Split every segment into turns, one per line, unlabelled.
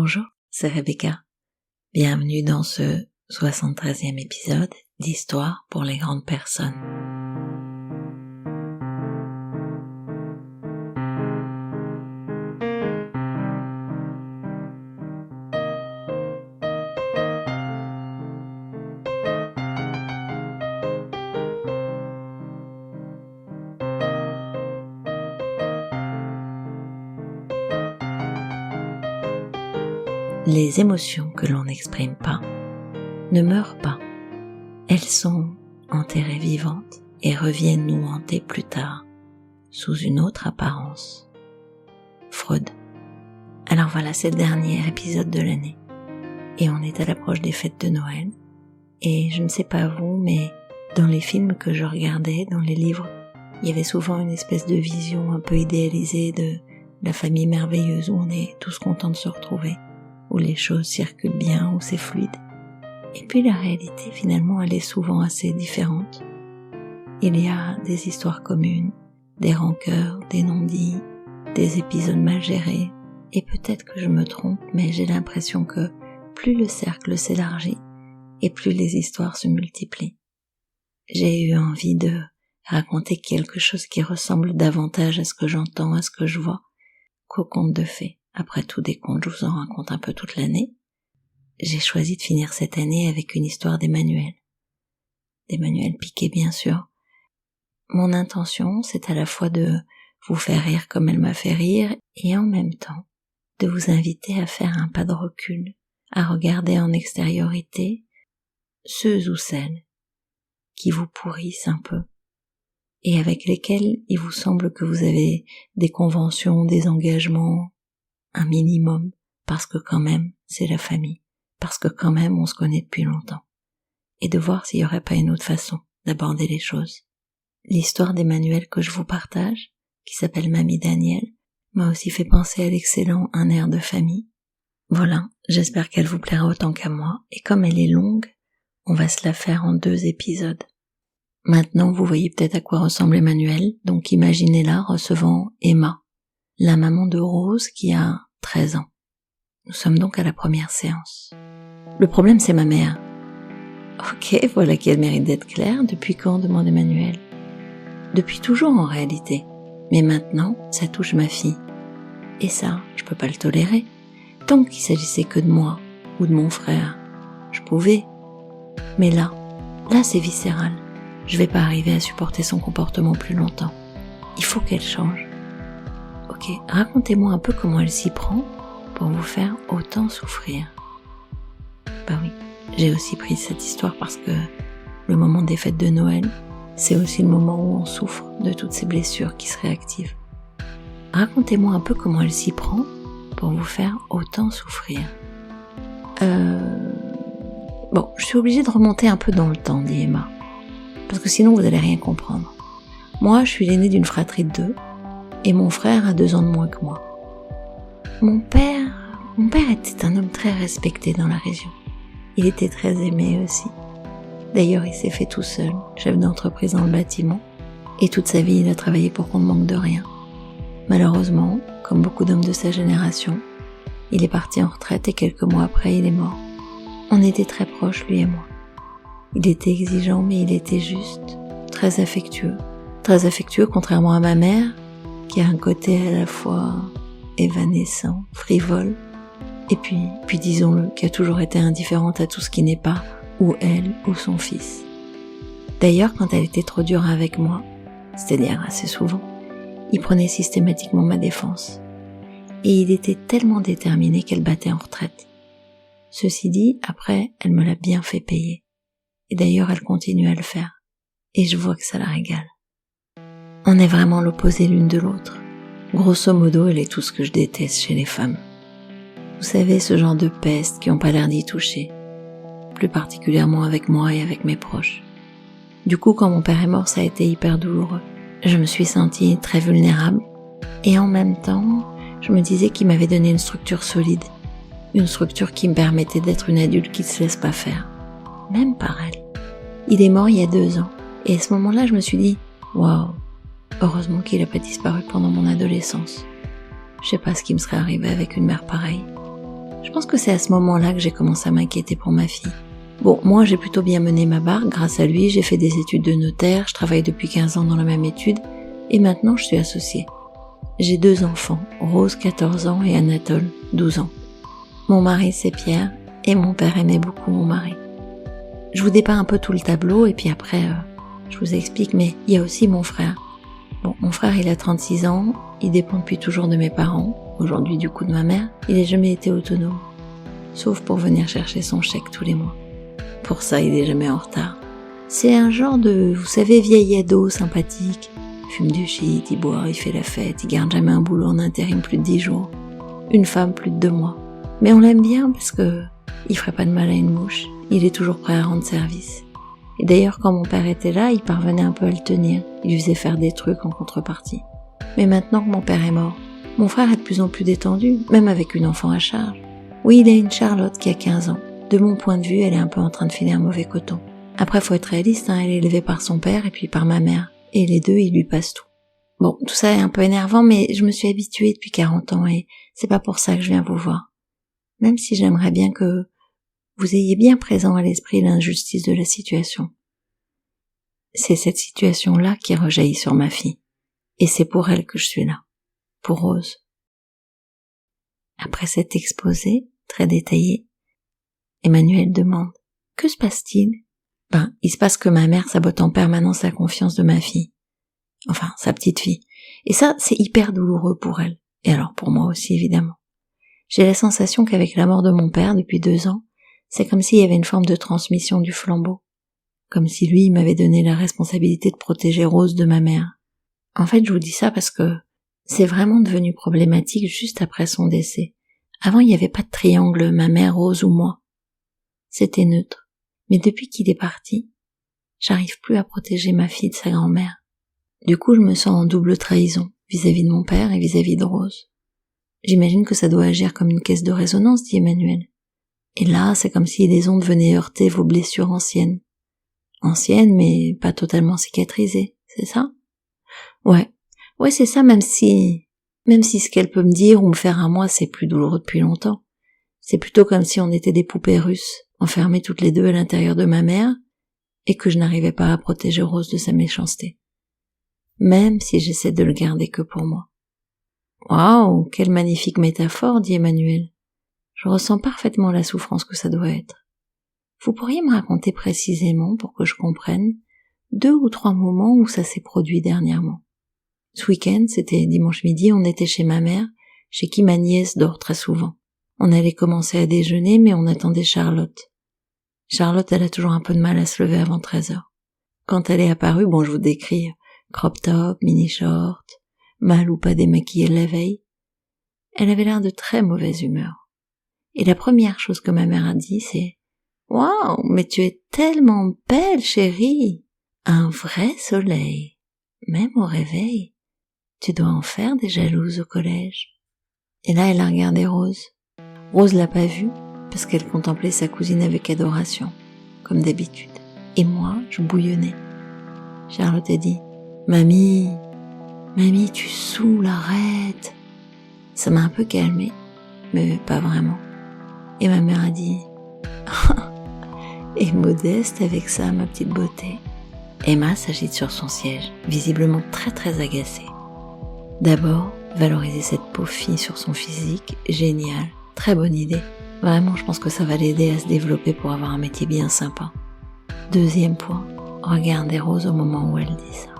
Bonjour, c'est Rebecca. Bienvenue dans ce 73e épisode d'Histoire pour les grandes personnes. Les émotions que l'on n'exprime pas ne meurent pas. Elles sont enterrées vivantes et reviennent nous hanter plus tard, sous une autre apparence. Freud. Alors voilà, c'est le dernier épisode de l'année. Et on est à l'approche des fêtes de Noël. Et je ne sais pas vous, mais dans les films que je regardais, dans les livres, il y avait souvent une espèce de vision un peu idéalisée de la famille merveilleuse où on est tous contents de se retrouver, où les choses circulent bien, où c'est fluide. Et puis la réalité, finalement, elle est souvent assez différente. Il y a des histoires communes, des rancœurs, des non-dits, des épisodes mal gérés. Et peut-être que je me trompe, mais j'ai l'impression que plus le cercle s'élargit, et plus les histoires se multiplient. J'ai eu envie de raconter quelque chose qui ressemble davantage à ce que j'entends, à ce que je vois, qu'aux contes de fées. Après tout, des contes, je vous en raconte un peu toute l'année. J'ai choisi de finir cette année avec une histoire d'Emmanuelle. D'Emmanuelle Piquet, bien sûr. Mon intention, c'est à la fois de vous faire rire comme elle m'a fait rire, et en même temps, de vous inviter à faire un pas de recul, à regarder en extériorité ceux ou celles qui vous pourrissent un peu, et avec lesquels il vous semble que vous avez des conventions, des engagements, un minimum, parce que quand même, c'est la famille, parce que quand même, on se connaît depuis longtemps, et de voir s'il n'y aurait pas une autre façon d'aborder les choses. L'histoire d'Emmanuelle que je vous partage, qui s'appelle Mamie Daniel, m'a aussi fait penser à l'excellent Un air de famille. Voilà, j'espère qu'elle vous plaira autant qu'à moi, et comme elle est longue, on va se la faire en 2 épisodes. Maintenant, vous voyez peut-être à quoi ressemble Emmanuelle, donc imaginez-la recevant Emma, la maman de Rose qui a 13 ans. Nous sommes donc à la première séance. Le problème, c'est ma mère. Ok, voilà qui a le mérite d'être clair. Depuis quand, demande Emmanuelle. Depuis toujours en réalité. Mais maintenant, ça touche ma fille. Et ça, je peux pas le tolérer. Tant qu'il s'agissait que de moi ou de mon frère, je pouvais. Mais là c'est viscéral. Je vais pas arriver à supporter son comportement plus longtemps. Il faut qu'elle change. Ok, racontez-moi un peu comment elle s'y prend pour vous faire autant souffrir. Bah oui, j'ai aussi pris cette histoire parce que le moment des fêtes de Noël, c'est aussi le moment où on souffre de toutes ces blessures qui se réactivent. Racontez-moi un peu comment elle s'y prend pour vous faire autant souffrir. Bon, je suis obligée de remonter un peu dans le temps, dit Emma, parce que sinon vous allez rien comprendre. Moi, je suis l'aînée d'une fratrie de 2, et mon frère a 2 ans de moins que moi. Mon père était un homme très respecté dans la région. Il était très aimé aussi. D'ailleurs, il s'est fait tout seul, chef d'entreprise dans le bâtiment, et toute sa vie, il a travaillé pour qu'on ne manque de rien. Malheureusement, comme beaucoup d'hommes de sa génération, il est parti en retraite et quelques mois après, il est mort. On était très proches, lui et moi. Il était exigeant, mais il était juste, très affectueux. Très affectueux, contrairement à ma mère, qui a un côté à la fois évanescent, frivole, et puis disons-le, qui a toujours été indifférente à tout ce qui n'est pas ou elle ou son fils. D'ailleurs, quand elle était trop dure avec moi, c'est-à-dire assez souvent, il prenait systématiquement ma défense. Et il était tellement déterminé qu'elle battait en retraite. Ceci dit, après, elle me l'a bien fait payer. Et d'ailleurs, elle continue à le faire. Et je vois que ça la régale. On est vraiment l'opposé l'une de l'autre. Grosso modo, elle est tout ce que je déteste chez les femmes. Vous savez, ce genre de pestes qui n'ont pas l'air d'y toucher. Plus particulièrement avec moi et avec mes proches. Du coup, quand mon père est mort, ça a été hyper douloureux. Je me suis sentie très vulnérable. Et en même temps, je me disais qu'il m'avait donné une structure solide. Une structure qui me permettait d'être une adulte qui ne se laisse pas faire. Même par elle. Il est mort il y a 2 ans. Et à ce moment-là, je me suis dit, waouh, heureusement qu'il n'a pas disparu pendant mon adolescence. Je sais pas ce qui me serait arrivé avec une mère pareille. Je pense que c'est à ce moment-là que j'ai commencé à m'inquiéter pour ma fille. Bon, moi j'ai plutôt bien mené ma barque, grâce à lui, j'ai fait des études de notaire, je travaille depuis 15 ans dans la même étude, et maintenant je suis associée. J'ai 2 enfants, Rose 14 ans et Anatole 12 ans. Mon mari c'est Pierre, et mon père aimait beaucoup mon mari. Je vous dépeins un peu tout le tableau, et puis après, je vous explique, mais il y a aussi mon frère. Bon, mon frère il a 36 ans, il dépend depuis toujours de mes parents, aujourd'hui du coup de ma mère, il n'a jamais été autonome, sauf pour venir chercher son chèque tous les mois. Pour ça, il est jamais en retard. C'est un genre de, vous savez, vieil ado sympathique. Il fume du shit, il boit, il fait la fête, il garde jamais un boulot en intérim plus de 10 jours. Une femme plus de 2 mois. Mais on l'aime bien parce que il ferait pas de mal à une mouche. Il est toujours prêt à rendre service. Et d'ailleurs, quand mon père était là, il parvenait un peu à le tenir. Il lui faisait faire des trucs en contrepartie. Mais maintenant que mon père est mort, mon frère est de plus en plus détendu, même avec une enfant à charge. Oui, il a une Charlotte qui a 15 ans. De mon point de vue, elle est un peu en train de filer un mauvais coton. Après, faut être réaliste, elle est élevée par son père et puis par ma mère. Et les deux, ils lui passent tout. Bon, tout ça est un peu énervant, mais je me suis habituée depuis 40 ans et c'est pas pour ça que je viens vous voir. Même si j'aimerais bien que vous ayez bien présent à l'esprit l'injustice de la situation. C'est cette situation-là qui rejaillit sur ma fille. Et c'est pour elle que je suis là. Pour Rose. Après cet exposé, très détaillé, Emmanuel demande « Que se passe-t-il ?» Il se passe que ma mère sabote en permanence la confiance de ma fille. Enfin, sa petite fille. Et ça, c'est hyper douloureux pour elle. Et alors pour moi aussi, évidemment. J'ai la sensation qu'avec la mort de mon père depuis 2 ans, c'est comme s'il y avait une forme de transmission du flambeau. Comme si lui m'avait donné la responsabilité de protéger Rose de ma mère. En fait, je vous dis ça parce que c'est vraiment devenu problématique juste après son décès. Avant, il n'y avait pas de triangle, ma mère, Rose ou moi. C'était neutre. Mais depuis qu'il est parti, j'arrive plus à protéger ma fille de sa grand-mère. Du coup, je me sens en double trahison, vis-à-vis de mon père et vis-à-vis de Rose. J'imagine que ça doit agir comme une caisse de résonance, dit Emmanuel. Et là, c'est comme si les ondes venaient heurter vos blessures anciennes. Anciennes, mais pas totalement cicatrisées, c'est ça? Ouais, c'est ça, même si ce qu'elle peut me dire ou me faire à moi, c'est plus douloureux depuis longtemps. C'est plutôt comme si on était des poupées russes, enfermées toutes les deux à l'intérieur de ma mère, et que je n'arrivais pas à protéger Rose de sa méchanceté. Même si j'essaie de le garder que pour moi. Waouh, quelle magnifique métaphore, dit Emmanuel. Je ressens parfaitement la souffrance que ça doit être. Vous pourriez me raconter précisément, pour que je comprenne, 2 ou 3 moments où ça s'est produit dernièrement. Ce week-end, c'était dimanche midi, on était chez ma mère, chez qui ma nièce dort très souvent. On allait commencer à déjeuner, mais on attendait Charlotte. Charlotte, elle a toujours un peu de mal à se lever avant 13h. Quand elle est apparue, je vous décris crop top, mini short, mal ou pas démaquillée la veille, elle avait l'air de très mauvaise humeur. Et la première chose que ma mère a dit, c'est « Waouh, mais tu es tellement belle, chérie! Un vrai soleil! Même au réveil, tu dois en faire des jalouses au collège. » Et là, elle a regardé Rose. Rose l'a pas vue, parce qu'elle contemplait sa cousine avec adoration, comme d'habitude. Et moi, je bouillonnais. Charlotte a dit « Mamie, tu saoules, arrête !» Ça m'a un peu calmée, mais pas vraiment. Et ma mère a dit « Et modeste avec ça, ma petite beauté !» Emma s'agite sur son siège, visiblement très très agacée. D'abord, valoriser cette pauvre fille sur son physique, génial, très bonne idée. Vraiment, je pense que ça va l'aider à se développer pour avoir un métier bien sympa. Deuxième point, regardez Rose au moment où elle dit ça.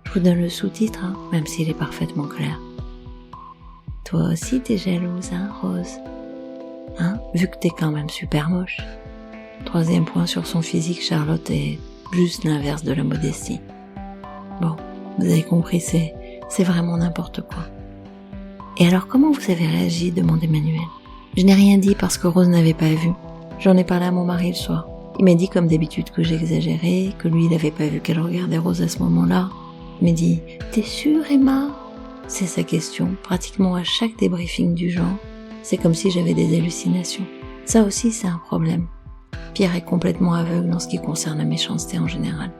Je vous donne le sous-titre, même s'il est parfaitement clair. Toi aussi t'es jalouse, Rose? Vu que t'es quand même super moche. Troisième point sur son physique, Charlotte est juste l'inverse de la modestie. Bon, vous avez compris, c'est vraiment n'importe quoi. Et alors comment vous avez réagi, demande Emmanuel. Je n'ai rien dit parce que Rose n'avait pas vu. J'en ai parlé à mon mari le soir. Il m'a dit comme d'habitude que j'exagérais, que lui il n'avait pas vu qu'elle regardait Rose à ce moment-là. Il m'a dit « T'es sûre, Emma ?» C'est sa question, pratiquement à chaque débriefing du genre. C'est comme si j'avais des hallucinations. Ça aussi, c'est un problème. Pierre est complètement aveugle en ce qui concerne la méchanceté en général.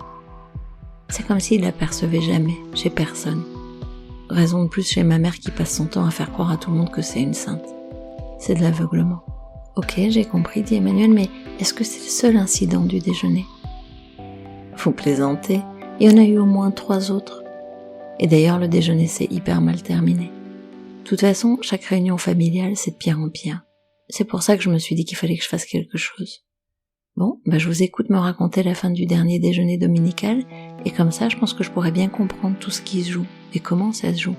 C'est comme s'il l'apercevait jamais, chez personne. Raison de plus chez ma mère qui passe son temps à faire croire à tout le monde que c'est une sainte. c'est de l'aveuglement. Ok, j'ai compris, dit Emmanuel, mais est-ce que c'est le seul incident du déjeuner? Vous plaisantez, il y en a eu au moins 3 autres. Et d'ailleurs, le déjeuner s'est hyper mal terminé. De toute façon, chaque réunion familiale, c'est de pire en pire. C'est pour ça que je me suis dit qu'il fallait que je fasse quelque chose. Bon, je vous écoute me raconter la fin du dernier déjeuner dominical, et comme ça, je pense que je pourrais bien comprendre tout ce qui se joue, et comment ça se joue.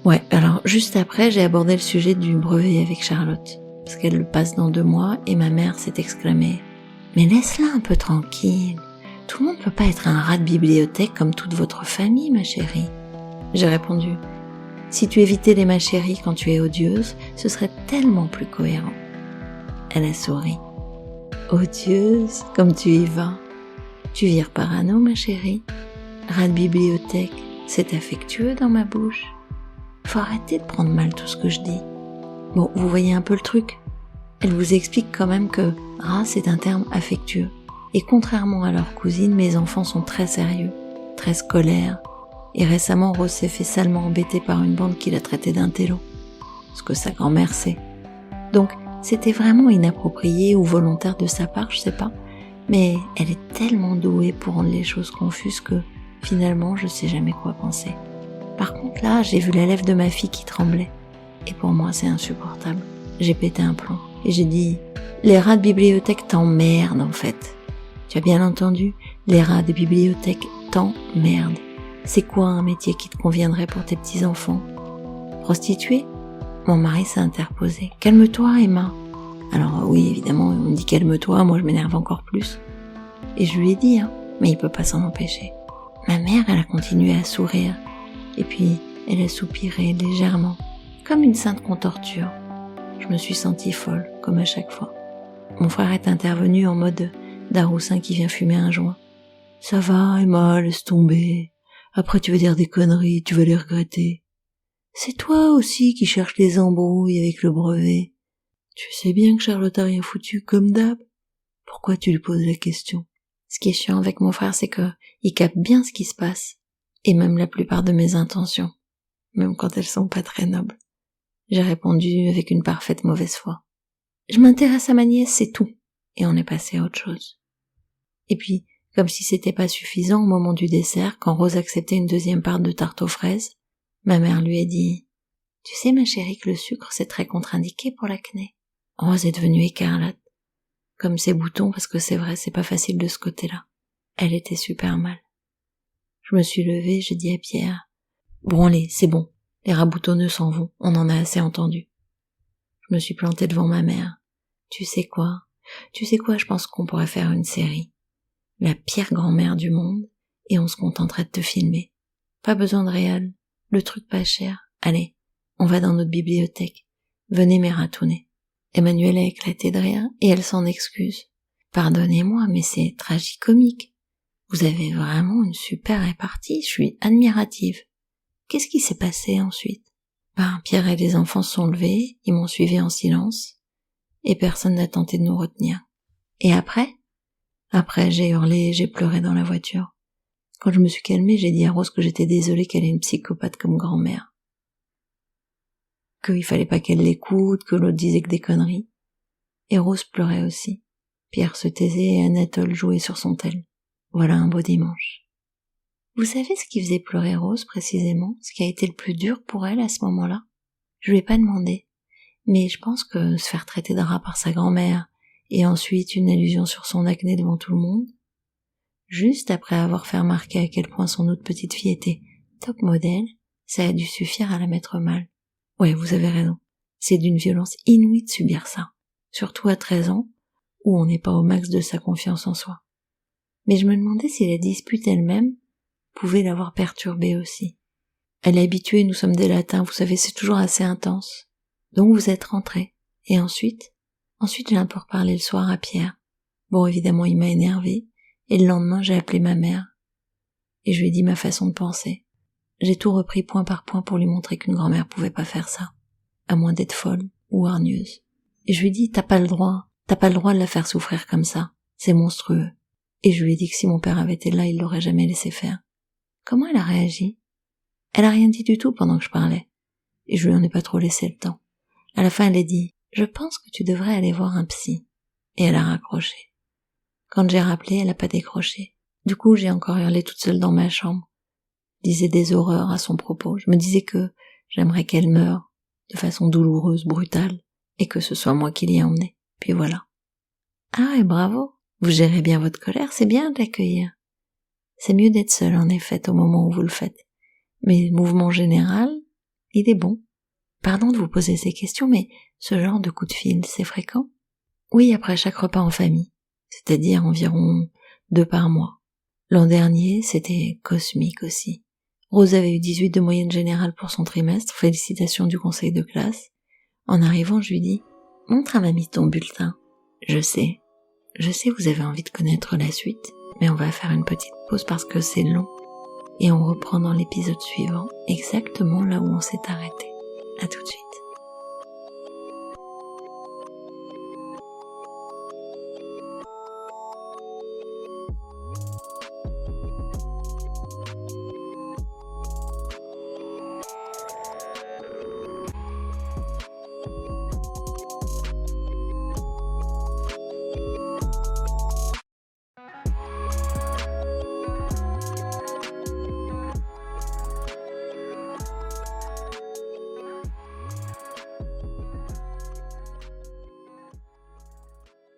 Ouais, alors juste après, j'ai abordé le sujet du brevet avec Charlotte, parce qu'elle le passe dans 2 mois, et ma mère s'est exclamée « Mais laisse-la un peu tranquille, tout le monde peut pas être un rat de bibliothèque comme toute votre famille, ma chérie. » J'ai répondu « Si tu évitais les ma chérie quand tu es odieuse, ce serait tellement plus cohérent. » Elle a souri. « Odieuse, comme tu y vas. Tu vires parano, ma chérie. Rat de bibliothèque, c'est affectueux dans ma bouche. Faut arrêter de prendre mal tout ce que je dis. » Bon, vous voyez un peu le truc. Elle vous explique quand même que « rat » c'est un terme affectueux. Et contrairement à leur cousine, mes enfants sont très sérieux, très scolaires. Et récemment, Rose s'est fait salement embêter par une bande qui l'a traité d'intello. Ce que sa grand-mère sait. Donc, c'était vraiment inapproprié ou volontaire de sa part, je sais pas. Mais elle est tellement douée pour rendre les choses confuses que, finalement, je sais jamais quoi penser. Par contre, là, j'ai vu la lèvre de ma fille qui tremblait. Et pour moi, c'est insupportable. J'ai pété un plomb. Et j'ai dit, les rats de bibliothèque t'emmerdent, en fait. Tu as bien entendu? Les rats de bibliothèque t'emmerdent. C'est quoi un métier qui te conviendrait pour tes petits-enfants? Prostituée? Mon mari s'est interposé. Calme-toi, Emma. Alors oui, évidemment, on me dit calme-toi, moi je m'énerve encore plus. Et je lui ai dit, mais il peut pas s'en empêcher. Ma mère, elle a continué à sourire. Et puis, elle a soupiré légèrement, comme une sainte qu'on torture. Je me suis sentie folle, comme à chaque fois. Mon frère est intervenu en mode daroussin qui vient fumer un joint. Ça va, Emma, laisse tomber. Après tu vas dire des conneries, tu vas les regretter. C'est toi aussi qui cherches les embrouilles avec le brevet. Tu sais bien que Charlotte a rien foutu, comme d'hab. Pourquoi tu lui poses la question? Ce qui est chiant avec mon frère, c'est que il capte bien ce qui se passe. Et même la plupart de mes intentions. Même quand elles sont pas très nobles. J'ai répondu avec une parfaite mauvaise foi. Je m'intéresse à ma nièce, c'est tout. Et on est passé à autre chose. Et puis, comme si c'était pas suffisant au moment du dessert, quand Rose acceptait une 2e part de tarte aux fraises, ma mère lui a dit « Tu sais, ma chérie, que le sucre, c'est très contre-indiqué pour l'acné. » Rose est devenue écarlate, comme ses boutons, parce que c'est vrai, c'est pas facile de ce côté-là. Elle était super mal. Je me suis levée, j'ai dit à Pierre « Bon allez, c'est bon, les rats boutonneux s'en vont, on en a assez entendu. » Je me suis plantée devant ma mère. « Tu sais quoi, je pense qu'on pourrait faire une série. La pire grand-mère du monde, et on se contenterait de te filmer. Pas besoin de réal, le truc pas cher. Allez, on va dans notre bibliothèque. Venez m'ératouner. » Emmanuel a éclaté de rire, et elle s'en excuse. « Pardonnez-moi, mais c'est tragicomique. Vous avez vraiment une super répartie, je suis admirative. » Qu'est-ce qui s'est passé ensuite? Pierre et les enfants se sont levés, ils m'ont suivi en silence, et personne n'a tenté de nous retenir. Et après, j'ai hurlé, j'ai pleuré dans la voiture. Quand je me suis calmée, j'ai dit à Rose que j'étais désolée qu'elle ait une psychopathe comme grand-mère. Qu'il fallait pas qu'elle l'écoute, que l'autre disait que des conneries. Et Rose pleurait aussi. Pierre se taisait et Anatole jouait sur son tel. Voilà un beau dimanche. Vous savez ce qui faisait pleurer Rose précisément, ce qui a été le plus dur pour elle à ce moment-là? Je lui ai pas demandé, mais je pense que se faire traiter de rat par sa grand-mère et ensuite une allusion sur son acné devant tout le monde, juste après avoir fait remarquer à quel point son autre petite fille était top modèle, ça a dû suffire à la mettre mal. Ouais, vous avez raison, c'est d'une violence inouïe de subir ça, surtout à 13 ans, où on n'est pas au max de sa confiance en soi. Mais je me demandais si la dispute elle-même pouvait l'avoir perturbée aussi. Elle est habituée, nous sommes des latins, vous savez, c'est toujours assez intense. Donc vous êtes rentrés. Et ensuite j'ai un peu reparlé le soir à Pierre. Bon, évidemment, il m'a énervée. Et le lendemain, j'ai appelé ma mère. Et je lui ai dit ma façon de penser. J'ai tout repris point par point pour lui montrer qu'une grand-mère pouvait pas faire ça. À moins d'être folle ou hargneuse. Et je lui ai dit, t'as pas le droit de la faire souffrir comme ça. C'est monstrueux. Et je lui ai dit que si mon père avait été là, il l'aurait jamais laissé faire. Comment elle a réagi? Elle a rien dit du tout pendant que je parlais. Et je lui en ai pas trop laissé le temps. À la fin, elle a dit, je pense que tu devrais aller voir un psy. Et elle a raccroché. Quand j'ai rappelé, elle n'a pas décroché. Du coup, j'ai encore hurlé toute seule dans ma chambre. Je disais des horreurs à son propos. Je me disais que j'aimerais qu'elle meure de façon douloureuse, brutale, et que ce soit moi qui l'y ai emmenée. Puis voilà. Ah, et bravo. Vous gérez bien votre colère, c'est bien de l'accueillir. C'est mieux d'être seul, en effet, au moment où vous le faites. Mais le mouvement général, il est bon. Pardon de vous poser ces questions, mais ce genre de coup de fil, c'est fréquent? Oui, après chaque repas en famille, c'est-à-dire environ 2 par mois. L'an dernier, c'était cosmique aussi. Rose avait eu 18 de moyenne générale pour son trimestre, félicitations du conseil de classe. En arrivant, je lui dis « Montre à mamie ton bulletin. » Je sais, vous avez envie de connaître la suite, mais on va faire une petite pause parce que c'est long. Et on reprend dans l'épisode suivant, exactement là où on s'est arrêté. À tout de suite.